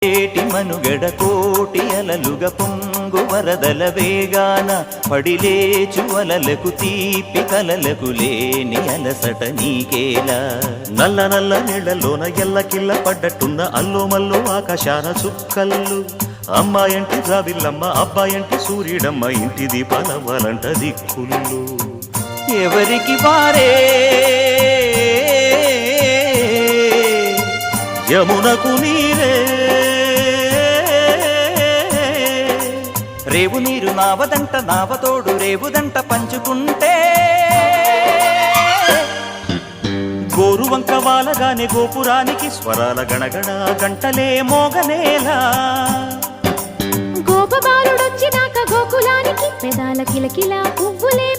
ఏటి మనుగడ కోటి అలలుగా పొంగు వరదల వేగాన పడిలేచు అలలకు తీపి కలలకు లేని అలసట నీకేలా నల్ల నల్ల నీళ్లలోన ఎల్లకిల్ల పడ్డట్టున్న అల్లో మల్లో ఆకాశాన చుక్కల్లు అమ్మాయంటి రావిల్లమ్మ అబ్బాయంటి సూర్యుడమ్మ ఇంటి దీపాలవ్వాలంట దిక్కులు ఎవరికి వారే యమునకు నీరే రేవు నీరు నావదంట నావతోడు రేవుదంట పంచుకుంటే గోరువంక వాలగానే గోపురానికి స్వరాల గణగణ గంటలే మోగనేలా గోపబాలుడొచ్చినాక గోకులానికి పెదాల కిలకిల పువ్వులే